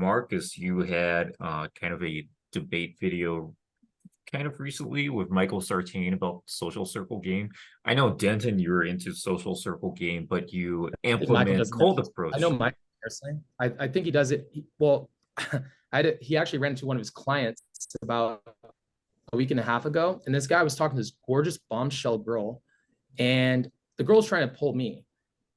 Marcus, you had kind of a debate video kind of recently with Michael Sartain about social circle game. I know Denton, you're into social circle game, but you I think Michael implement does it. cold I know approach. Mike personally. I think he does it. He actually ran into one of his clients about a week and a half ago, and this guy was talking to this gorgeous bombshell girl, and the girl's trying to pull me,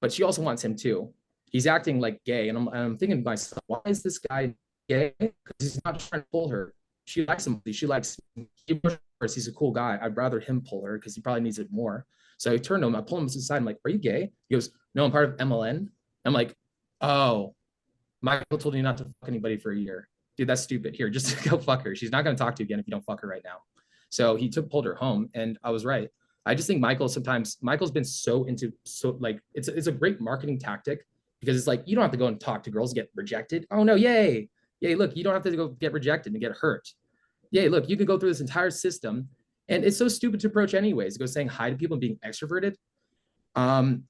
but she also wants him too. He's acting like gay, and I'm thinking to myself, why is this guy gay? Because he's not trying to pull her. She likes him. She likes him. He's a cool guy. I'd rather him pull her because he probably needs it more. So I turned to him. I pulled him to the side. I'm like, "Are you gay?" He goes, "No, I'm part of MLN." I'm like, "Oh, Michael told you not to fuck anybody for a year, dude. That's stupid. Here, just go fuck her. She's not going to talk to you again if you don't fuck her right now." So he pulled her home, and I was right. I just think Michael's been so like it's a great marketing tactic because it's like you don't have to go and talk to girls get rejected. Oh no, yay, look, you don't have to go get rejected and get hurt. Yay, look, you can go through this entire system, and it's so stupid to approach anyways. Go saying hi to people and being extroverted. Um,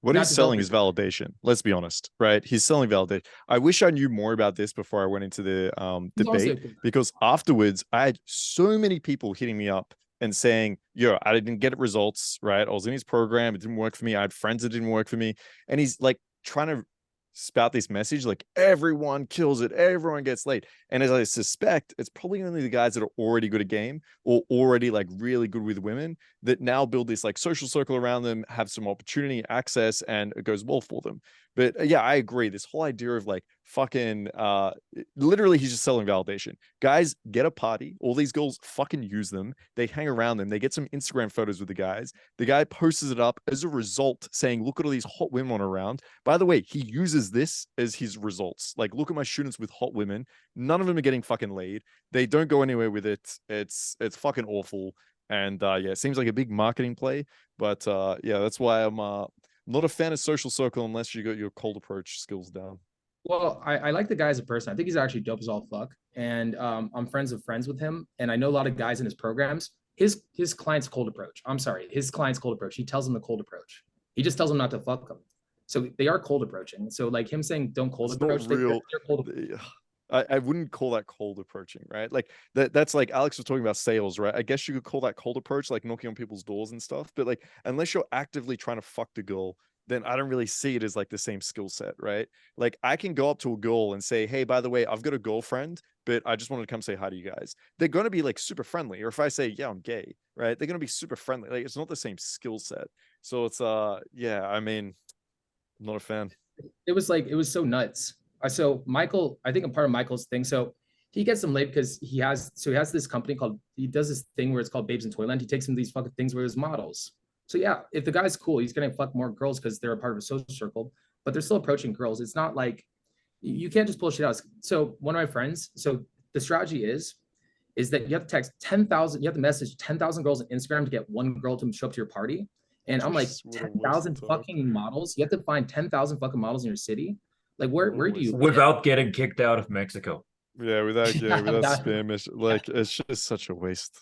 What not he's selling developing. is validation. Let's be honest, right? He's selling validation. I wish I knew more about this before I went into the debate, because afterwards I had so many people hitting me up and saying, yo, I didn't get results, right? I was in his program. It didn't work for me. I had friends that didn't work for me. And he's like trying to spout this message like everyone kills it, everyone gets laid. And as I suspect, it's probably only the guys that are already good at game or already like really good with women that now build this like social circle around them, have some opportunity, access, and it goes well for them. But yeah, I agree. This whole idea of like fucking literally he's just selling validation. Guys get a party, all these girls fucking use them, they hang around them, they get some Instagram photos with the guys, the guy posts it up as a result saying, look at all these hot women around. By the way, he uses this as his results. Like, look at my students with hot women, none of them are getting fucking laid, they don't go anywhere with it, it's fucking awful. And yeah, it seems like a big marketing play, but yeah, that's why I'm not a fan of social circle unless you got your cold approach skills down. Well, I like the guy as a person. I think he's actually dope as all fuck. And I'm friends of friends with him. And I know a lot of guys in his programs. His client's cold approach. I'm sorry, his client's cold approach. He tells them the cold approach. He just tells them not to fuck them. So they are cold approaching. So like him saying don't cold It's approach, not real. they're cold. I wouldn't call that cold approaching, right? Like that's like Alex was talking about sales, right? I guess you could call that cold approach, like knocking on people's doors and stuff. But like, unless you're actively trying to fuck the girl, then I don't really see it as like the same skill set, right? Like I can go up to a girl and say, hey, by the way, I've got a girlfriend, but I just wanted to come say hi to you guys. They're going to be like super friendly. Or if I say, yeah, I'm gay, right? They're going to be super friendly. Like it's not the same skill set. So it's, yeah, I mean, I'm not a fan. It was so nuts. So Michael, I think I'm part of Michael's thing. So he gets them late because he has this company called, he does this thing where it's called Babes in Toyland. He takes him to these fucking things where there's models. So yeah, if the guy's cool, he's gonna fuck more girls because they're a part of a social circle, but they're still approaching girls. It's not like you can't just pull shit out. So one of my friends, so the strategy is that you have to text 10,000, you have to message 10,000 girls on Instagram to get one girl to show up to your party. And I'm like, 10,000 fucking models. You have to find 10,000 fucking models in your city. Like where do you without getting kicked out of Mexico? Yeah, without spam, like it's just such a waste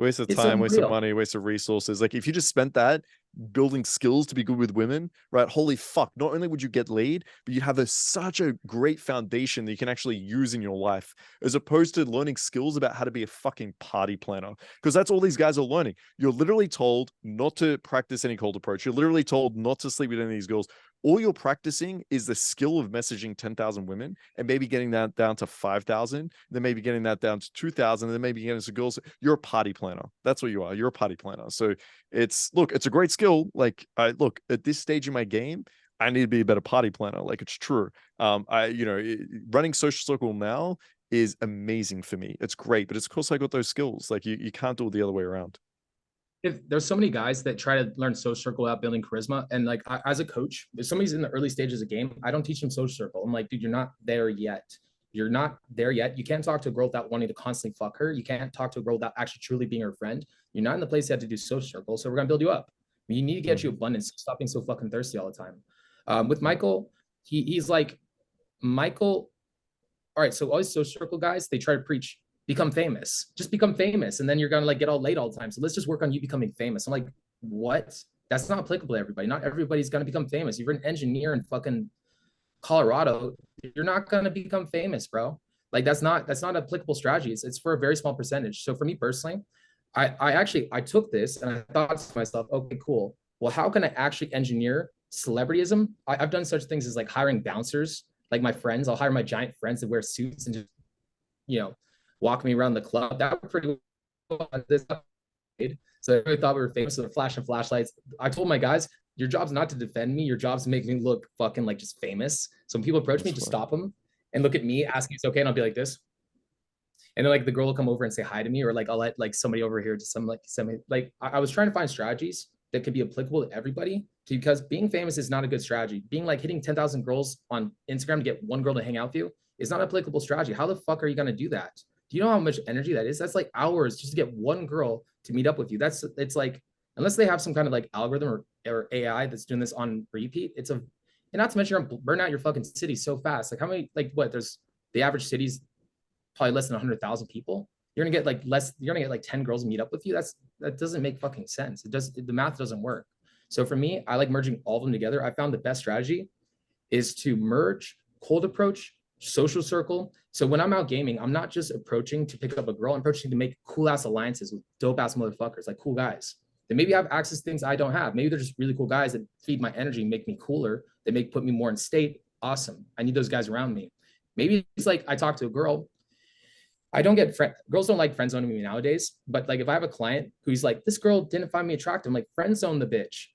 of time, waste of money, waste of resources. Like if you just spent that building skills to be good with women, right? Holy fuck, not only would you get laid, but you have such a great foundation that you can actually use in your life, as opposed to learning skills about how to be a fucking party planner, because that's all these guys are learning. You're literally told not to practice any cold approach, you're literally told not to sleep with any of these girls. All you're practicing is the skill of messaging 10,000 women and maybe getting that down to 5,000, then maybe getting that down to 2,000, and then maybe getting to girls. You're a party planner. That's what you are. You're a party planner. So it's a great skill. Like look, at this stage in my game, I need to be a better party planner. Like it's true. Running social circle now is amazing for me. It's great, but it's of course I got those skills. Like you can't do it the other way around. If there's so many guys that try to learn social circle without building charisma, and like as a coach, if somebody's in the early stages of game, I don't teach them social circle. I'm like, dude, you're not there yet. You're not there yet. You can't talk to a girl without wanting to constantly fuck her. You can't talk to a girl without actually truly being her friend. You're not in the place you have to do social circle. So we're gonna build you up. You need to get you abundance. Stop being so fucking thirsty all the time. With Michael, he's like, Michael. All right, so all these social circle guys, they try to preach become famous, just become famous, and then you're gonna like get all late all the time. So let's just work on you becoming famous. I'm like, what? That's not applicable to everybody. Not everybody's gonna become famous. If you're an engineer in fucking Colorado, you're not gonna become famous, bro. Like that's not an applicable strategy. It's for a very small percentage. So for me personally, I took this and I thought to myself, okay, cool. Well, how can I actually engineer celebrityism? I've done such things as like hiring bouncers, like my friends. I'll hire my giant friends that wear suits and just, you know, walk me around the club. That was pretty well. So I thought we were famous with the flashing flashlights. I told my guys, your job's not to defend me. Your job's to make me look fucking like just famous. So when people approach me, just stop them and look at me, ask me it's okay, and I'll be like this. And then like the girl will come over and say hi to me, or like I'll let like somebody over here to I was trying to find strategies that could be applicable to everybody, because being famous is not a good strategy. Being like hitting 10,000 girls on Instagram to get one girl to hang out with you is not an applicable strategy. How the fuck are you gonna do that? Do you know how much energy that is? That's like hours just to get one girl to meet up with you. It's like, unless they have some kind of like algorithm or AI that's doing this on repeat, and not to mention you're gonna burn out your fucking city so fast. Like how many, like what, there's the average city's probably less than 100,000 people. You're gonna get like 10 girls to meet up with you. That doesn't make fucking sense. The math doesn't work. So for me, I like merging all of them together. I found the best strategy is to merge cold approach, social circle. So when I'm out gaming, I'm not just approaching to pick up a girl, I'm approaching to make cool ass alliances with dope ass motherfuckers, like cool guys. They maybe have access to things I don't have. Maybe they're just really cool guys that feed my energy, make me cooler, that put me more in state. Awesome. I need those guys around me. Maybe it's like I talk to a girl. Girls don't like friend zoning me nowadays, but like if I have a client who's like, this girl didn't find me attractive, I'm like, friend zone the bitch.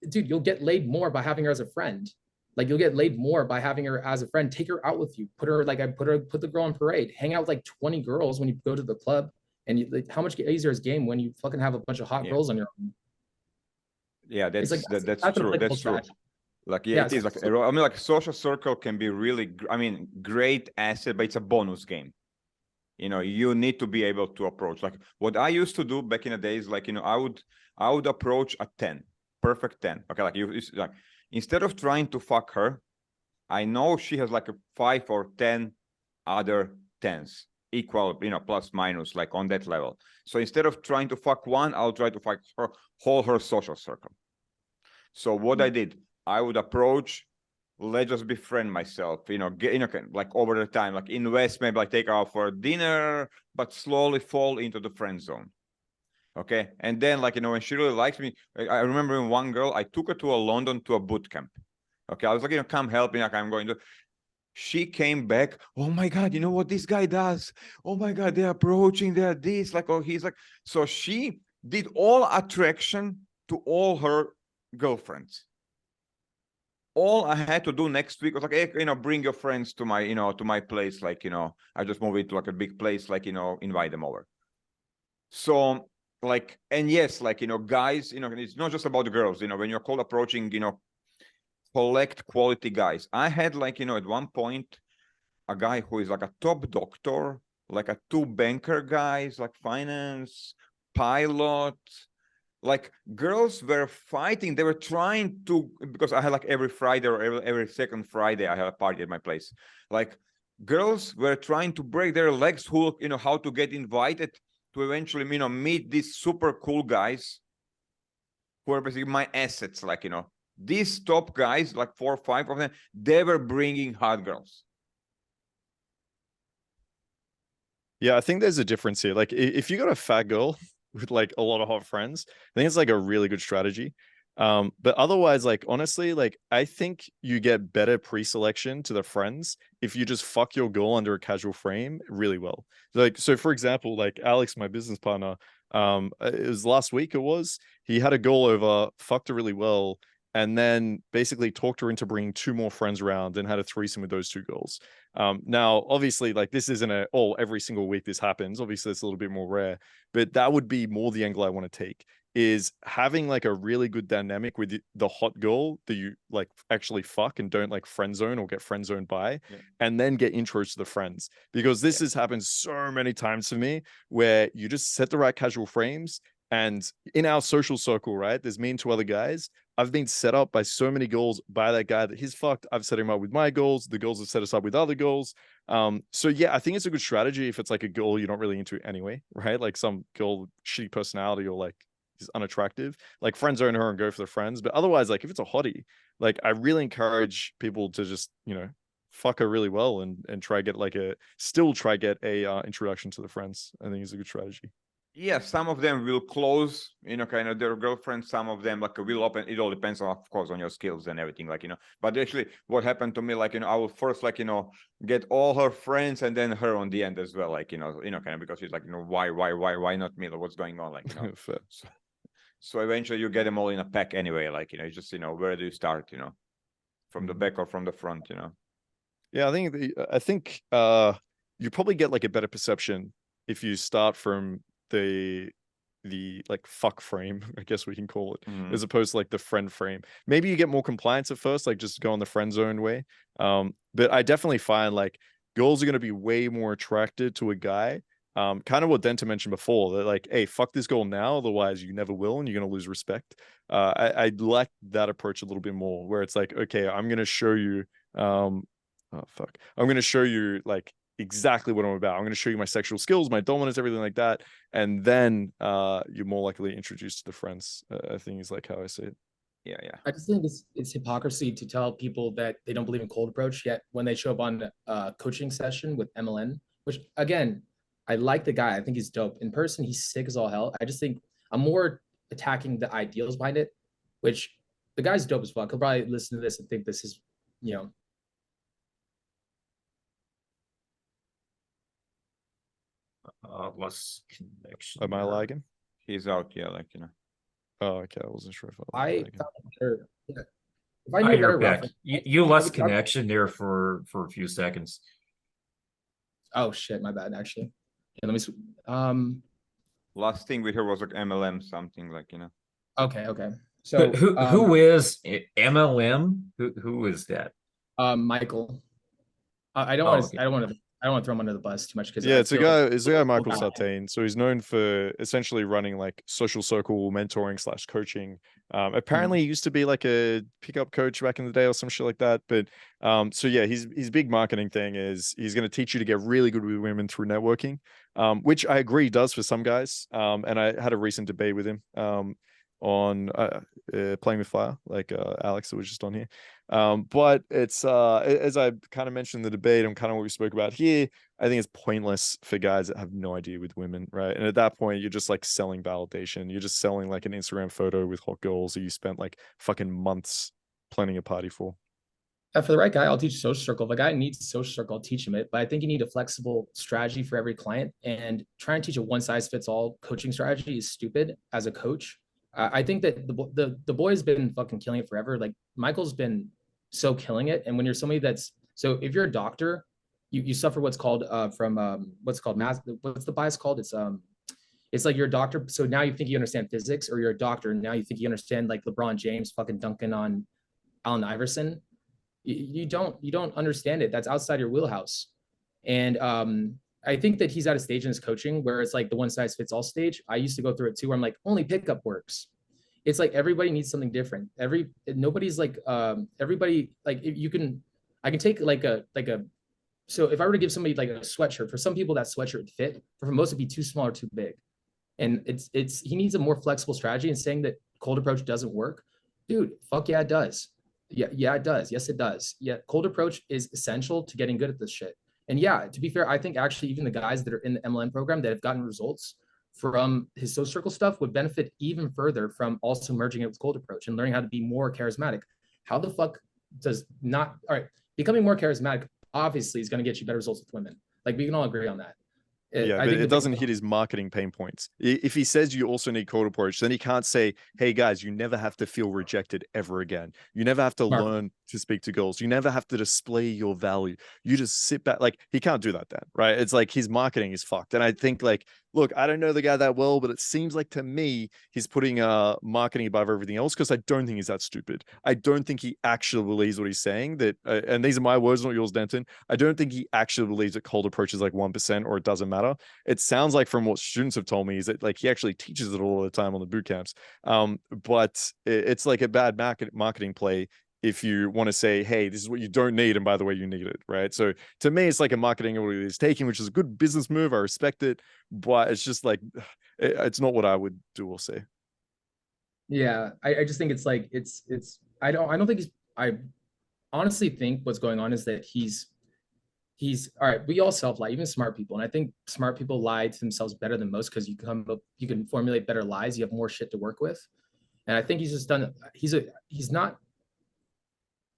Dude, you'll get laid more by having her as a friend. Like you'll get laid more by having her as a friend. Take her out with you. Put the girl on parade. Hang out with like 20 girls when you go to the club. And like, how much easier is game when you fucking have a bunch of hot girls on your own? Yeah, that's like, that's true. That's true. Like it is like, I mean, like social circle can be really, great asset, but it's a bonus game. You need to be able to approach. Like what I used to do back in the days, like I would approach a 10, perfect 10. Okay, like like instead of trying to fuck her, I know she has like a 5 or 10 other 10s, equal, plus minus, like on that level. So instead of trying to fuck one, I'll try to fuck her social circle. So what I did, I would approach, let's just befriend myself, like over the time, like invest, maybe like take her out for dinner, but slowly fall into the friend zone. Okay. And then like, when she really likes me, I remember in one girl, I took her to London to a boot camp. Okay. I was like, come help me. Like I'm going to, she came back. Oh my God, you know what this guy does? Oh my God, they're approaching, they're this, like, oh, he's like, so she did all attraction to all her girlfriends. All I had to do next week was like, hey, bring your friends to my, to my place. Like, I just move it to like a big place, like, invite them over. So like, and yes, like, guys, it's not just about the girls, when you're cold approaching, collect quality guys. I had like, at one point, a guy who is like a top doctor, like a 2 banker guys, like finance, pilot. Like girls were fighting. They were trying to, because I had like every Friday or every second Friday, I had a party at my place. Like girls were trying to break their legs who, how to get invited to eventually, meet these super cool guys who are basically my assets. Like, these top guys, like 4 or 5 of them, they were bringing hot girls. Yeah, I think there's a difference here. Like if you got a fat girl with like a lot of hot friends, I think it's like a really good strategy. But otherwise, like honestly, like I think you get better pre-selection to the friends if you just fuck your girl under a casual frame really well. Like, so for example, like Alex, my business partner, it was last week, he had a girl over, fucked her really well, and then basically talked her into bringing 2 more friends around and had a threesome with those 2 girls. Now, obviously, like this isn't every single week this happens. Obviously, it's a little bit more rare, but that would be more the angle I want to take, is having like a really good dynamic with the hot girl that you like actually fuck and don't like friend zone or get friend zoned by, and then get intros to the friends. Because this has happened so many times for me where you just set the right casual frames. And in our social circle, right, there's me and 2 other guys. I've been set up by so many girls by that guy that he's fucked. I've set him up with my girls. The girls have set us up with other girls. So yeah, I think it's a good strategy if it's like a girl you're not really into anyway, right? Like some girl, shitty personality, or like is unattractive, like friend zone her and go for the friends. But otherwise, like if it's a hottie, like I really encourage people to just, fuck her really well and try get a introduction to the friends. I think it's a good strategy. Yeah, some of them will close, kind of their girlfriend. Some of them will open. It all depends on, of course, on your skills and everything, but actually what happened to me, I will first get all her friends and then her on the end as well, kind of, because she's why not me? What's going on? So eventually you get them all in a pack anyway, it's just, where do you start, from the back or from the front, Yeah, I think you probably get a better perception if you start from the fuck frame, I guess we can call it, as opposed to the friend frame. Maybe you get more compliance at first, just go on the friend zone way. But I definitely find girls are going to be way more attracted to a guy. Kind of what Denta mentioned before, that hey, fuck this girl now, otherwise you never will, and you're going to lose respect. I like that approach a little bit more, where it's okay, I'm going to show you, I'm going to show you exactly what I'm about. I'm going to show you my sexual skills, my dominance, everything like that, and then you're more likely introduced to the friends. I think is how I see it. Yeah. I just think it's hypocrisy to tell people that they don't believe in cold approach, yet when they show up on a coaching session with MLN, which again, I like the guy. I think he's dope. In person, he's sick as all hell. I just think I'm more attacking the ideals behind it, which the guy's dope as fuck. He'll probably listen to this and think this is, less connection. Am I lagging? He's out, yeah, Oh, okay. I wasn't sure if I found if I Oh, knew a you're better back. reference. You lost connection there for a few seconds. Oh shit, my bad. Actually, yeah, let me. Last thing we heard was MLM something Okay. So who is MLM? Who is that? Michael. I don't want to. I don't want to. I don't want to throw him under the bus too much because it's a guy Michael Sartain. So he's known for essentially running social circle mentoring / coaching. Apparently he used to be a pickup coach back in the day or some shit like that. But so yeah, his big marketing thing is he's going to teach you to get really good with women through networking, which I agree does for some guys. And I had a recent debate with him on Playing with Fire, Alex that was just on here. But it's as I kind of mentioned in the debate and kind of what we spoke about here, I think it's pointless for guys that have no idea with women, right? And at that point, you're just selling validation. You're just selling an Instagram photo with hot girls that you spent fucking months planning a party for. For the right guy, I'll teach social circle. If a guy needs social circle, I'll teach him it. But I think you need a flexible strategy for every client. And trying to teach a one size fits all coaching strategy is stupid as a coach. I think that the boy's been fucking killing it forever. Michael's been so killing it. And when you're somebody so if you're a doctor, you suffer what's called what's the bias called? It's you're a doctor. So now you think you understand physics, or you're a doctor. And now you think you understand LeBron James fucking dunking on Allen Iverson. You don't understand it. That's outside your wheelhouse. And I think that he's at a stage in his coaching where it's the one size fits all stage. I used to go through it too, where I'm only pickup works. It's everybody needs something different. Nobody's everybody I can take so if I were to give somebody a sweatshirt, for some people that sweatshirt would fit, for most it'd be too small or too big. And he needs a more flexible strategy. And saying that cold approach doesn't work, dude, fuck yeah, it does. Yeah, it does. Yes, it does. Yeah, cold approach is essential to getting good at this shit. And yeah, to be fair, I think actually even the guys that are in the MLM program that have gotten results from his social circle stuff would benefit even further from also merging it with cold approach and learning how to be more charismatic. How the fuck does not, all right, becoming more charismatic obviously is going to get you better results with women. We can all agree on that. Yeah, but it doesn't hit his marketing pain points. If he says you also need cold approach, then he can't say, hey guys, you never have to feel rejected ever again. You never have to learn to speak to girls. You never have to display your value. You just sit back. He can't do that then, right? It's his marketing is fucked. And I think look, I don't know the guy that well, but it seems to me, he's putting marketing above everything else, because I don't think he's that stupid. I don't think he actually believes what he's saying, that, and these are my words, not yours, Denton. I don't think he actually believes that cold approach is 1% or it doesn't matter. It sounds from what students have told me is that he actually teaches it all the time on the boot camps. But it's a bad marketing play if you want to say, hey, this is what you don't need, and by the way, you need it, right? So to me, it's a marketing he's taking, which is a good business move. I respect it, but it's just it's not what I would do or say. Yeah, I just think it's I don't think honestly think what's going on is that he's all right. We all self-lie, even smart people. And I think smart people lie to themselves better than most because you can formulate better lies. You have more shit to work with. And I think he's just done, he's not,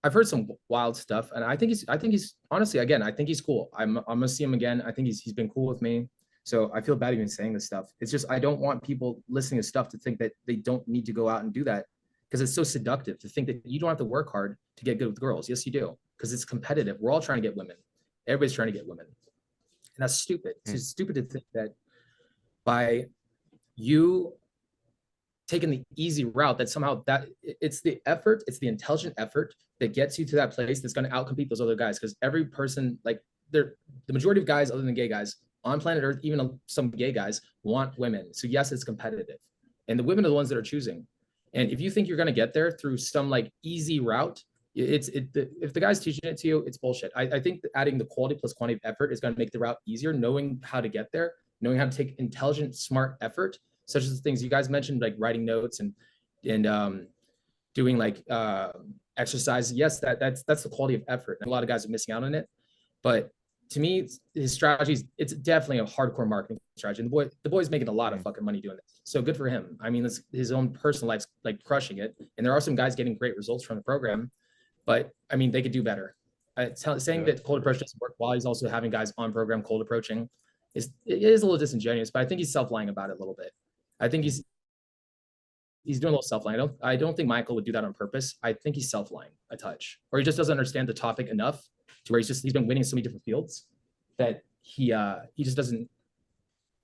I've heard some wild stuff, and I think he's honestly, again, I think he's cool. I'm gonna see him again. I think he's been cool with me. So I feel bad even saying this stuff. It's just, I don't want people listening to stuff to think that they don't need to go out and do that, because it's so seductive to think that you don't have to work hard to get good with girls. Yes, you do, because it's competitive. We're all trying to get women. Everybody's trying to get women. And that's stupid. It's just stupid to think that by you taking the easy route, that somehow that it's the effort, it's the intelligent effort that gets you to that place that's going to outcompete those other guys. Because every person, like the majority of guys other than gay guys on planet Earth, even some gay guys, want women. So yes, it's competitive, and the women are the ones that are choosing. And if you think you're going to get there through some like easy route, if the guy's teaching it to you, it's bullshit. I think that adding the quality plus quantity of effort is going to make the route easier. Knowing how to get there, knowing how to take intelligent, smart effort, such as the things you guys mentioned, like writing notes and doing like exercise. Yes, that's the quality of effort. And a lot of guys are missing out on it. But to me, his strategies, it's definitely a hardcore marketing strategy. And the boy's making a lot of fucking money doing this. So good for him. I mean, his own personal life's like crushing it. And there are some guys getting great results from the program, but I mean, they could do better. Saying that cold approach doesn't work while he's also having guys on program cold approaching it is a little disingenuous, but I think he's self-lying about it a little bit. I think he's doing a little self-lying. I don't think Michael would do that on purpose. I think he's self-lying a touch, or he just doesn't understand the topic enough to where he's been winning so many different fields that he doesn't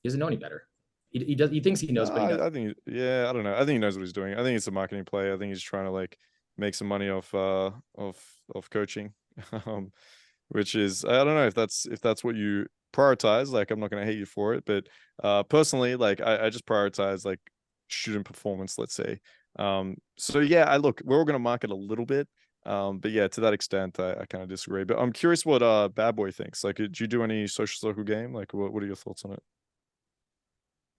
know any better. He thinks he knows, but he doesn't. I think, yeah, I don't know. I think he knows what he's doing. I think it's a marketing play. I think he's trying to like make some money off coaching, which is, I don't know if that's what you prioritize. Like, I'm not going to hate you for it, but personally, like I just prioritize like student performance, let's say. So yeah, we're all going to market a little bit, but yeah, to that extent, I kind of disagree. But I'm curious what Bad Boy thinks. Like, did you do any social circle game? Like, what are your thoughts on it?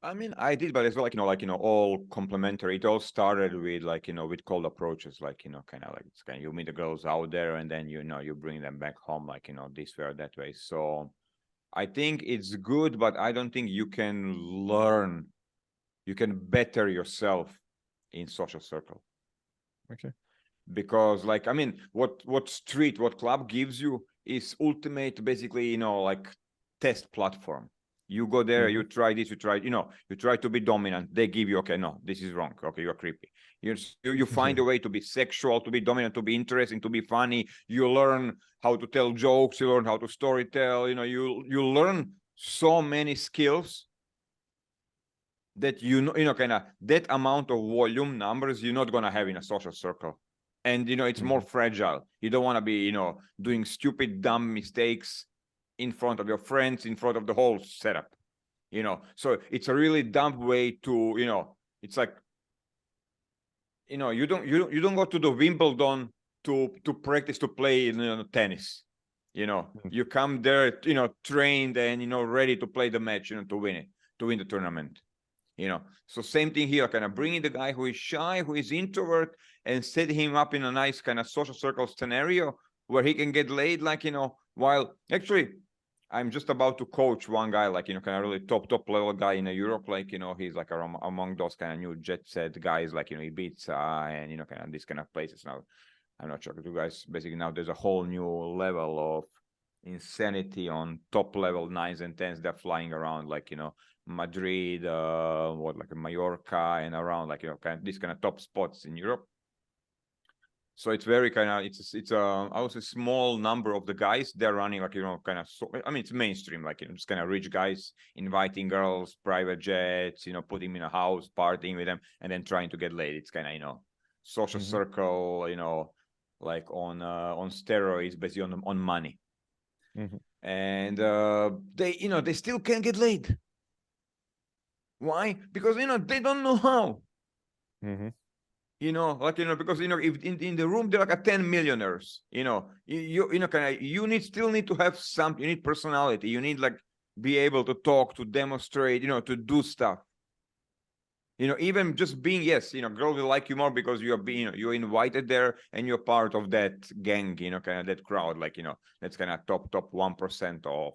I mean, I did, but it's all complementary. It all started with with cold approaches, kind of like you meet the girls out there, and then you bring them back home, this way or that way. So I think it's good, but I don't think you can better yourself in social circle. Okay. Because what club gives you is ultimate, basically, test platform. You go there, you try this, you try to be dominant. They give you, okay, no, this is wrong. Okay, you're creepy. You find a way to be sexual, to be dominant, to be interesting, to be funny. You learn how to tell jokes. You learn how to storytell. You learn so many skills that kind of that amount of volume numbers you're not gonna have in a social circle. And it's more fragile. You don't want to be doing stupid, dumb mistakes in front of your friends, in front of the whole setup, so it's a really dumb way to, it's like, you don't go to the Wimbledon to practice to play tennis. You come there, trained and ready to play the match, to win the tournament. So same thing here, kind of bringing the guy who is shy, who is introvert, and set him up in a nice kind of social circle scenario where he can get laid, while actually I'm just about to coach one guy, kind of really top level guy in Europe, he's like among those kind of new jet set guys, Ibiza and kind of these kind of places. Now I'm not sure if you guys, basically now there's a whole new level of insanity on top level 9s and 10s. They're flying around Madrid, Mallorca, and around kind of these kind of top spots in Europe. So it's very kind of, it's I would say small number of the guys they're running kind of, I mean, it's mainstream, just kind of rich guys inviting girls, private jets, putting them in a house, partying with them, and then trying to get laid. It's kind of social circle, on steroids, basically on money. And they still can't get laid. Why? Because they don't know how. Because if in the room there are 10 millionaires, you still need to have something. You need personality. You need be able to talk, to demonstrate, to do stuff. You know, even just being, yes, you know, girls will like you more because you're being, you know, you're invited there and you're part of that gang, you know, kind of that crowd, like, you know, that's kind of top 1% of,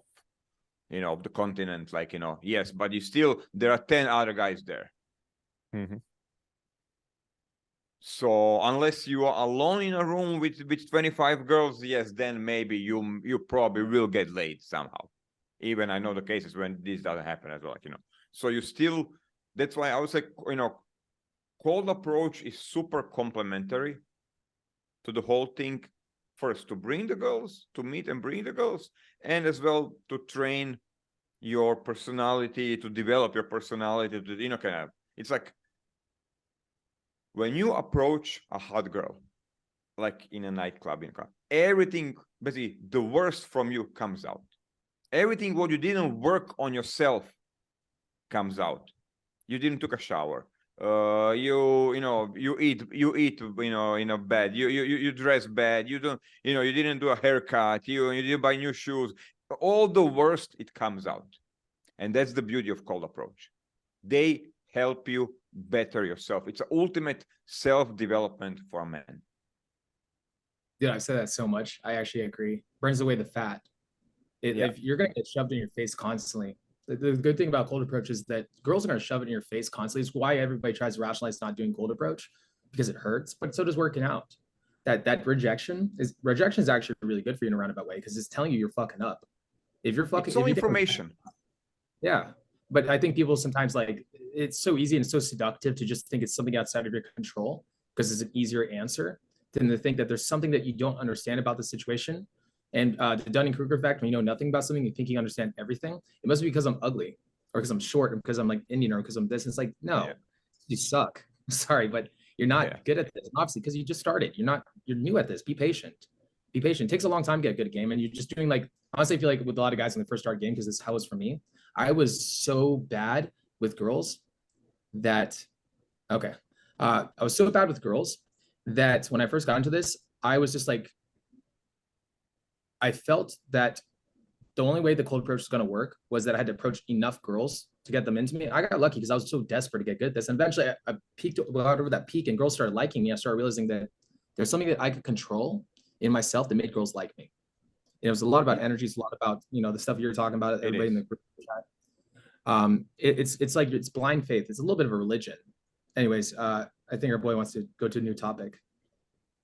you know, of the continent, like, you know, yes, but you still, there are 10 other guys there. Mhm. So unless you are alone in a room with 25 girls, yes, then maybe you probably will get laid somehow. Even I know the cases when this doesn't happen as well, like, you know. So you still, that's why I would say, you know, cold approach is super complementary to the whole thing. First, to bring the girls, to meet and bring the girls, and as well to train your personality, to develop your personality, to, you know, kind of, it's like when you approach a hot girl, like in a nightclub, everything, basically, the worst from you comes out. Everything what you didn't work on yourself comes out. You didn't took a shower. You know, you eat, you know, in a bed. You dress bad. You don't, you know, you didn't do a haircut. You didn't buy new shoes. All the worst, it comes out, and that's the beauty of cold approach. They help you better yourself. It's an ultimate self-development for a man. Dude, I've said that so much. I actually agree. Burns away the fat. If you're gonna get shoved in your face constantly, the good thing about cold approach is that girls are gonna shove it in your face constantly. It's why everybody tries to rationalize not doing cold approach, because it hurts, but so does working out. That rejection is actually really good for you in a roundabout way, because it's telling you you're fucking up. If you're fucking, it's all information. Yeah. But I think people sometimes, like, it's so easy and so seductive to just think it's something outside of your control because it's an easier answer than to think that there's something that you don't understand about the situation. And the Dunning-Kruger effect, when you know nothing about something, you think you understand everything. It must be because I'm ugly, or because I'm short, or because I'm like Indian, or because I'm this. And it's like, no, you suck. Sorry, but you're not good at this. And obviously, because you just started. You're new at this. Be patient. Be patient. It takes a long time to get good at game. And you're just doing, like, honestly, I feel like with a lot of guys when they first start game, because this is how it was for me. I was so bad with girls that, I was so bad with girls that when I first got into this, I was just like, I felt that the only way the cold approach was going to work was that I had to approach enough girls to get them into me. I got lucky because I was so desperate to get good at this. And eventually I peaked over that peak and girls started liking me. I started realizing that there's something that I could control in myself that made girls like me. It was a lot about energy. It's a lot about, you know, the stuff you're talking about, everybody in the group chat. It's like, it's blind faith. It's a little bit of a religion. Anyways, I think our boy wants to go to a new topic.